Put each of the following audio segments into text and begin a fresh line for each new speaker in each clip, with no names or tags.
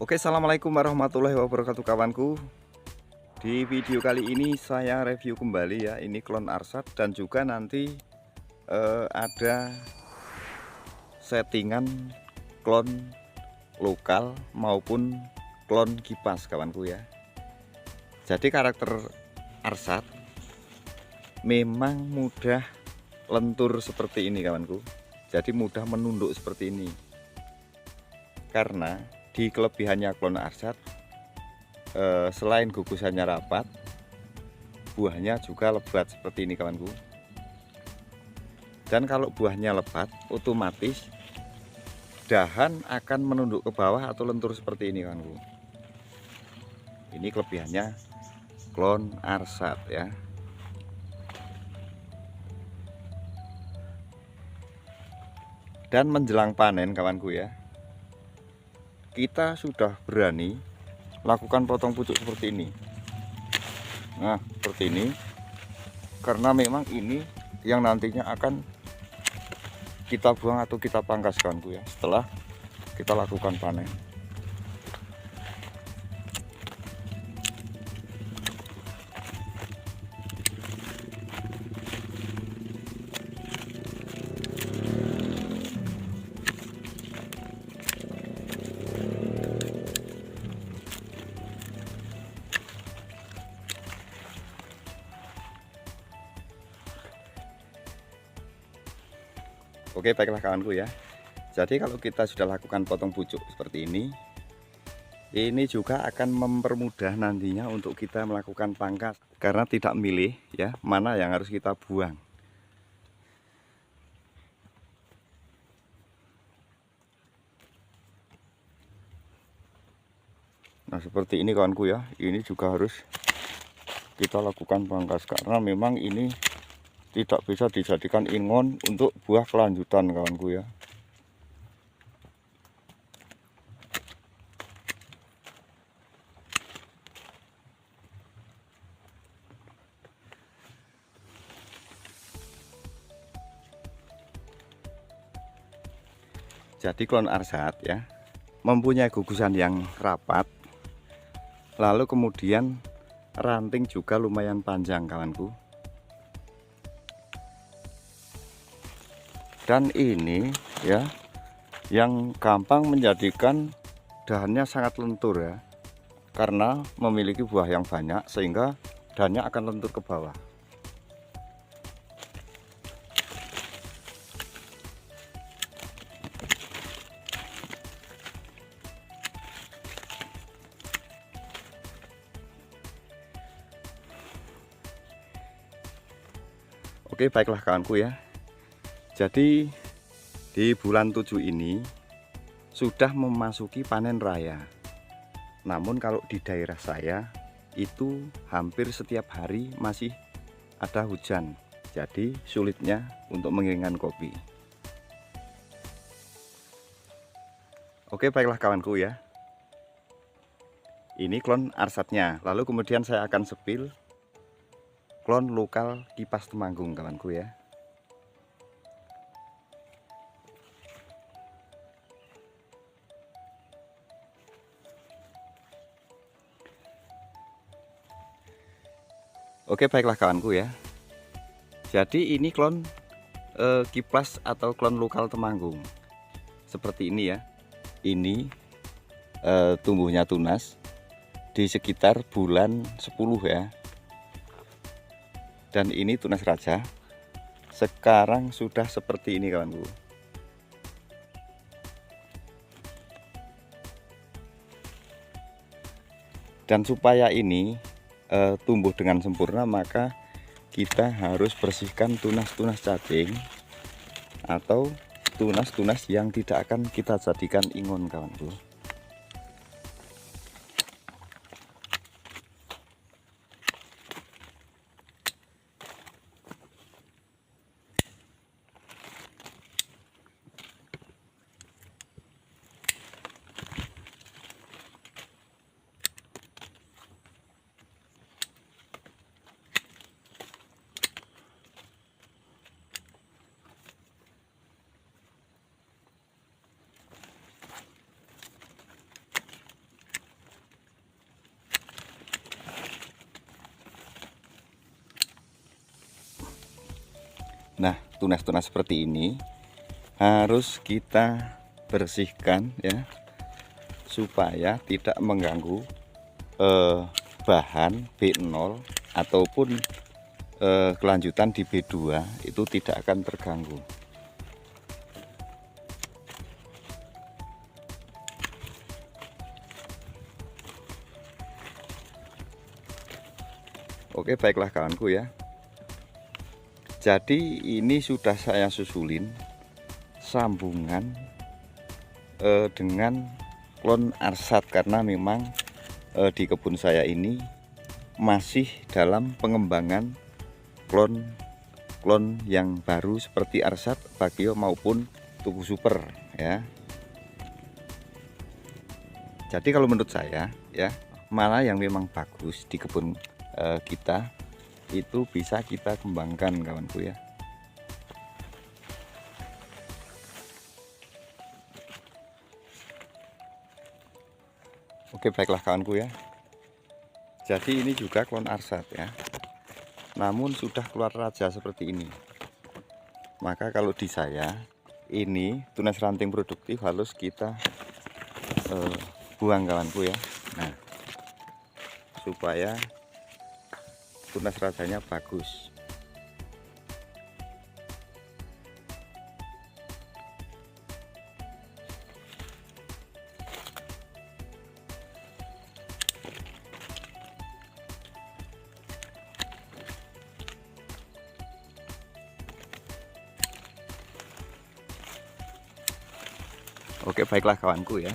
Oke, assalamualaikum warahmatullahi wabarakatuh kawanku. Di video kali ini saya review kembali ya, ini klon Arsat dan juga nanti ada settingan klon lokal maupun klon kipas kawanku ya. Jadi karakter Arsat memang mudah lentur seperti ini kawanku. Jadi mudah menunduk seperti ini. Karena di kelebihannya klon Arsat, selain gugusannya rapat, buahnya juga lebat seperti ini kawanku. Dan kalau buahnya lebat, otomatis dahan akan menunduk ke bawah atau lentur seperti ini kawanku. Ini kelebihannya klon Arsat ya. Dan menjelang panen kawanku ya, kita sudah berani lakukan potong pucuk seperti ini. Nah, seperti ini. Karena memang ini yang nantinya akan kita buang atau kita pangkas kawanku ya, setelah kita lakukan panen. Oke, baiklah kawanku ya. Jadi kalau kita sudah lakukan potong pucuk seperti ini juga akan mempermudah nantinya untuk kita melakukan pangkas, karena tidak milih ya mana yang harus kita buang. Nah, seperti ini kawanku ya. Ini juga harus kita lakukan pangkas karena memang ini tidak bisa dijadikan ingon untuk buah kelanjutan kawanku ya. Jadi klon Arsat ya mempunyai gugusan yang rapat, lalu kemudian ranting juga lumayan panjang kawanku. Dan ini ya yang gampang menjadikan dahannya sangat lentur ya, karena memiliki buah yang banyak sehingga dahannya akan lentur ke bawah. Oke, baiklah kawanku ya. Jadi di bulan 7 ini sudah memasuki panen raya. Namun kalau di daerah saya itu hampir setiap hari masih ada hujan. Jadi sulitnya untuk mengeringkan kopi. Oke, baiklah kawanku ya. Ini klon Arsatnya. Lalu kemudian saya akan sepil klon lokal kipas Temanggung kawanku ya. Oke, baiklah kawanku ya. Jadi ini klon kipas atau klon lokal Temanggung. Seperti ini ya. Ini tumbuhnya tunas di sekitar bulan 10 ya. Dan ini tunas raja. Sekarang sudah seperti ini kawanku. Dan supaya ini tumbuh dengan sempurna, maka kita harus bersihkan tunas-tunas cacing atau tunas-tunas yang tidak akan kita jadikan ingon kawanku. Nah, tunas-tunas seperti ini harus kita bersihkan ya, supaya tidak mengganggu bahan B0 ataupun kelanjutan di B2 itu tidak akan terganggu. Oke, baiklah kawanku ya. Jadi ini sudah saya susulin sambungan dengan klon Arsat, karena memang di kebun saya ini masih dalam pengembangan klon yang baru seperti Arsat, Bagio maupun Tugu Super ya. Jadi kalau menurut saya ya, mana yang memang bagus di kebun kita itu bisa kita kembangkan kawanku ya. Oke, baiklah kawanku ya. Jadi ini juga klon Arsat ya, namun sudah keluar raja seperti ini. Maka kalau di saya ini tunas ranting produktif harus kita buang kawanku ya. Nah, supaya tunas rajanya bagus. Oke, baiklah kawanku ya.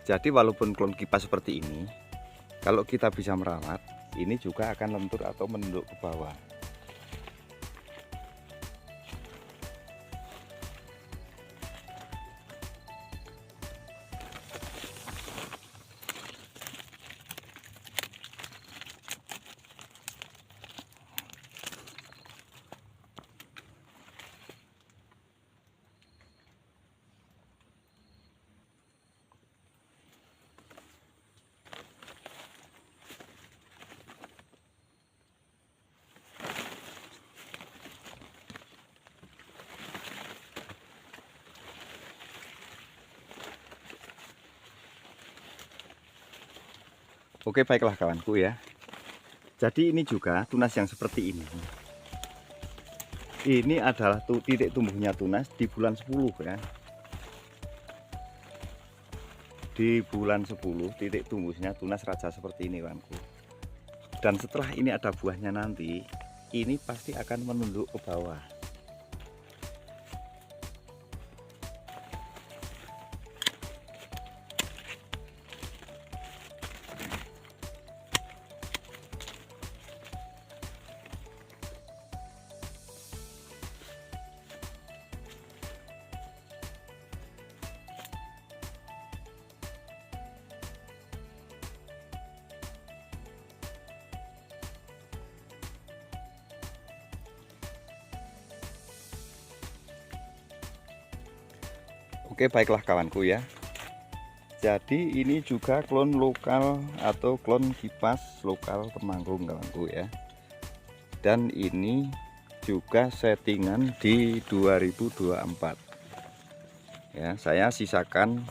Jadi walaupun klon kipas seperti ini, kalau kita bisa merawat, ini juga akan lentur atau menunduk ke bawah. Oke, baiklah kawanku ya. Jadi ini juga tunas yang seperti ini. Ini adalah titik tumbuhnya tunas di bulan 10 ya. Di bulan 10 titik tumbuhnya tunas raja seperti ini kawanku. Dan setelah ini ada buahnya nanti, ini pasti akan menunduk ke bawah. Oke, baiklah kawanku ya. Jadi ini juga klon lokal atau klon kipas lokal Temanggung kawanku ya. Dan ini juga settingan di 2024. Ya, saya sisakan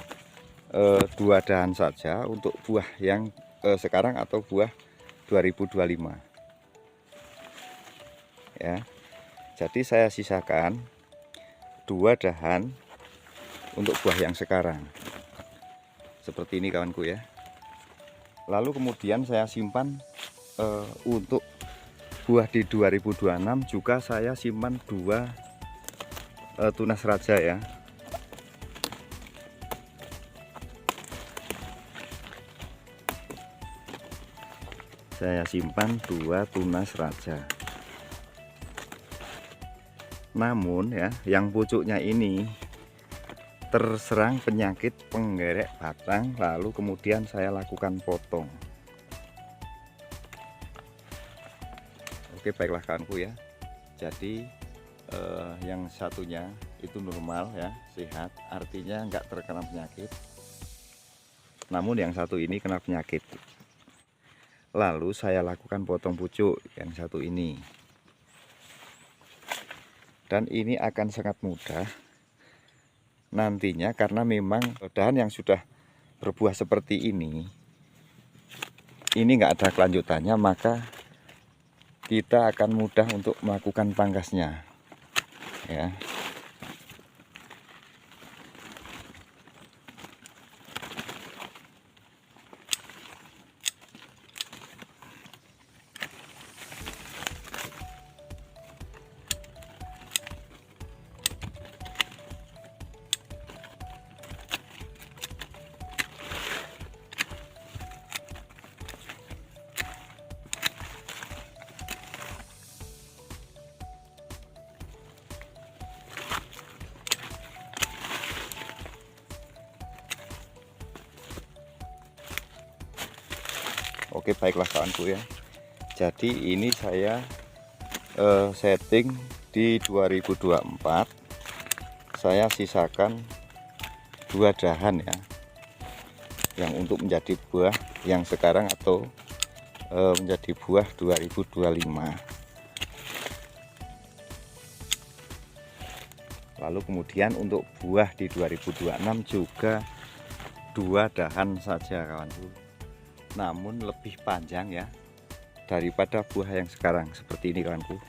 2 dahan saja untuk buah yang sekarang atau buah 2025. Ya. Jadi saya sisakan 2 dahan untuk buah yang sekarang seperti ini kawanku ya. Lalu kemudian saya simpan untuk buah di 2026 juga saya simpan 2 tunas raja ya. Saya simpan 2 tunas raja. Namun ya, yang pucuknya ini terserang penyakit penggerek batang, lalu kemudian saya lakukan potong. Oke, baiklah kawanku ya. Jadi yang satunya itu normal ya, sehat, artinya enggak terkena penyakit. Namun yang satu ini kena penyakit. Lalu saya lakukan potong pucuk yang satu ini. Dan ini akan sangat mudah nantinya, karena memang dahan yang sudah berbuah seperti ini nggak ada kelanjutannya, maka kita akan mudah untuk melakukan pangkasnya ya. Oke, baiklah kawanku ya. Jadi ini saya setting di 2024. Saya sisakan 2 dahan ya, yang untuk menjadi buah yang sekarang atau menjadi buah 2025. Lalu kemudian untuk buah di 2026 juga 2 dahan saja kawanku, namun lebih panjang ya daripada buah yang sekarang seperti ini kawanku.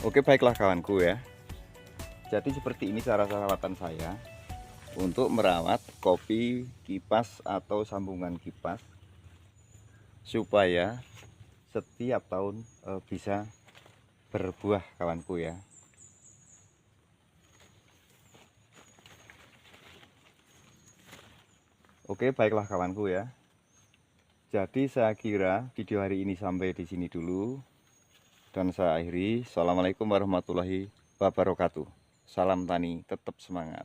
Oke, baiklah kawanku ya. Jadi seperti ini cara perawatan saya untuk merawat kopi kipas atau sambungan kipas supaya setiap tahun bisa berbuah kawanku ya. Oke, baiklah kawanku ya. Jadi saya kira video hari ini sampai di sini dulu. Dan saya akhiri. Assalamualaikum warahmatullahi wabarakatuh. Salam tani, tetap semangat.